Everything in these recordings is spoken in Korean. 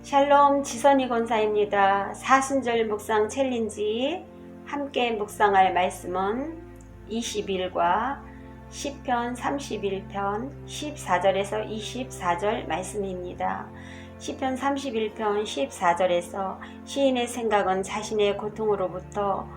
샬롬 지선이 권사입니다. 사순절 묵상 챌린지 함께 묵상할 말씀은 20일과 시편 31편 14절에서 24절 말씀입니다. 시편 31편 14절에서 시인의 생각은 자신의 고통으로부터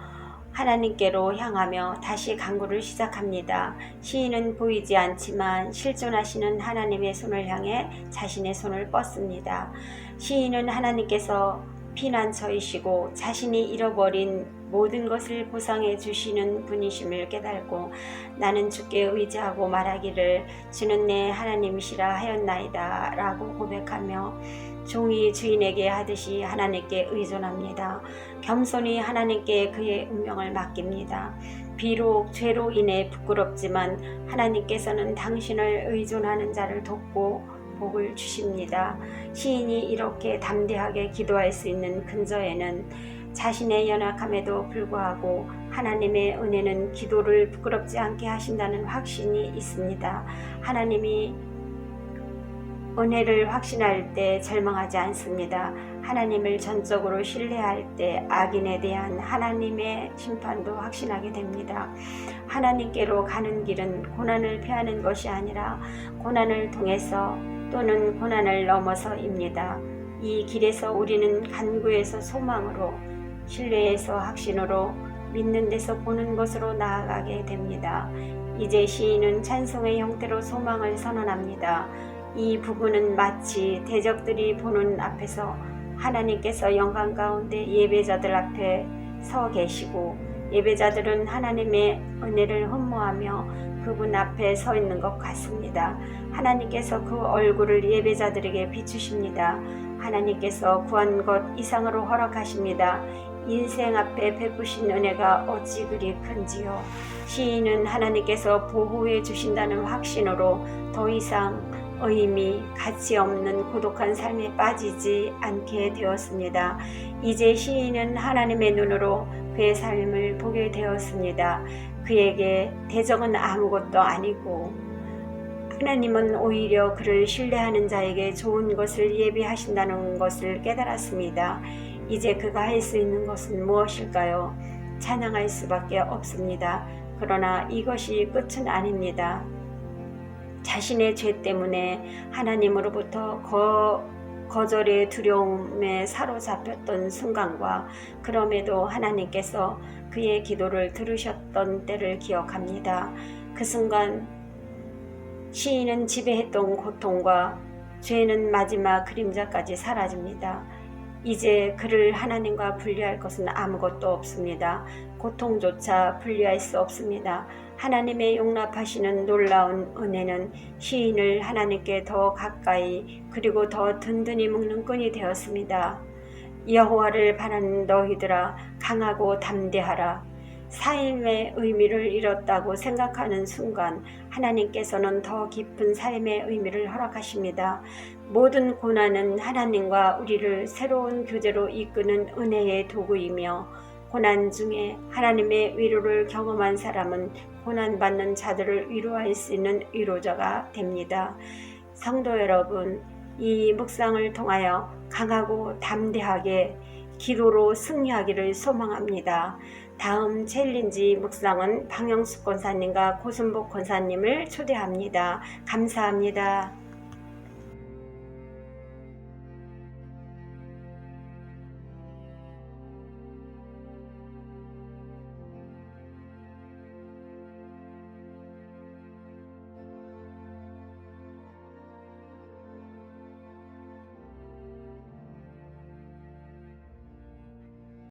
하나님께로 향하며 다시 간구를 시작합니다. 시인은 보이지 않지만 실존하시는 하나님의 손을 향해 자신의 손을 뻗습니다. 시인은 하나님께서 피난처이시고 자신이 잃어버린 모든 것을 보상해 주시는 분이심을 깨달고 나는 주께 의지하고 말하기를 주는 내 하나님이시라 하였나이다 라고 고백하며 종이 주인에게 하듯이 하나님께 의존합니다. 겸손히 하나님께 그의 운명을 맡깁니다. 비록 죄로 인해 부끄럽지만 하나님께서는 당신을 의존하는 자를 돕고 복을 주십니다. 시인이 이렇게 담대하게 기도할 수 있는 근저에는 자신의 연약함에도 불구하고 하나님의 은혜는 기도를 부끄럽지 않게 하신다는 확신이 있습니다. 하나님이 은혜를 확신할 때 절망하지 않습니다. 하나님을 전적으로 신뢰할 때 악인에 대한 하나님의 심판도 확신하게 됩니다. 하나님께로 가는 길은 고난을 피하는 것이 아니라 고난을 통해서 또는 고난을 넘어서입니다. 이 길에서 우리는 간구에서 소망으로, 신뢰에서 확신으로, 믿는 데서 보는 것으로 나아가게 됩니다. 이제 시인은 찬송의 형태로 소망을 선언합니다. 이 부분은 마치 대적들이 보는 앞에서 하나님께서 영광 가운데 예배자들 앞에 서 계시고 예배자들은 하나님의 은혜를 흠모하며 그분 앞에 서 있는 것 같습니다. 하나님께서 그 얼굴을 예배자들에게 비추십니다. 하나님께서 구한 것 이상으로 허락하십니다. 인생 앞에 베푸신 은혜가 어찌 그리 큰지요. 시인은 하나님께서 보호해 주신다는 확신으로 더 이상 의미, 가치 없는 고독한 삶에 빠지지 않게 되었습니다. 이제 시인은 하나님의 눈으로 그의 삶을 보게 되었습니다. 그에게 대적은 아무것도 아니고 하나님은 오히려 그를 신뢰하는 자에게 좋은 것을 예비하신다는 것을 깨달았습니다. 이제 그가 할 수 있는 것은 무엇일까요? 찬양할 수밖에 없습니다. 그러나 이것이 끝은 아닙니다. 자신의 죄 때문에 하나님으로부터 거절의 두려움에 사로잡혔던 순간과 그럼에도 하나님께서 그의 기도를 들으셨던 때를 기억합니다. 그 순간 시인은 지배했던 고통과 죄는 마지막 그림자까지 사라집니다. 이제 그를 하나님과 분리할 것은 아무것도 없습니다. 고통조차 분리할 수 없습니다. 하나님의 용납하시는 놀라운 은혜는 시인을 하나님께 더 가까이 그리고 더 든든히 묶는 끈이 되었습니다. 여호와를 바라는 너희들아 강하고 담대하라. 삶의 의미를 잃었다고 생각하는 순간 하나님께서는 더 깊은 삶의 의미를 허락하십니다. 모든 고난은 하나님과 우리를 새로운 교제로 이끄는 은혜의 도구이며 고난 중에 하나님의 위로를 경험한 사람은 고난받는 자들을 위로할 수 있는 위로자가 됩니다. 성도 여러분, 이 묵상을 통하여 강하고 담대하게 기도로 승리하기를 소망합니다. 다음 챌린지 묵상은 방영숙 권사님과 고순복 권사님을 초대합니다. 감사합니다.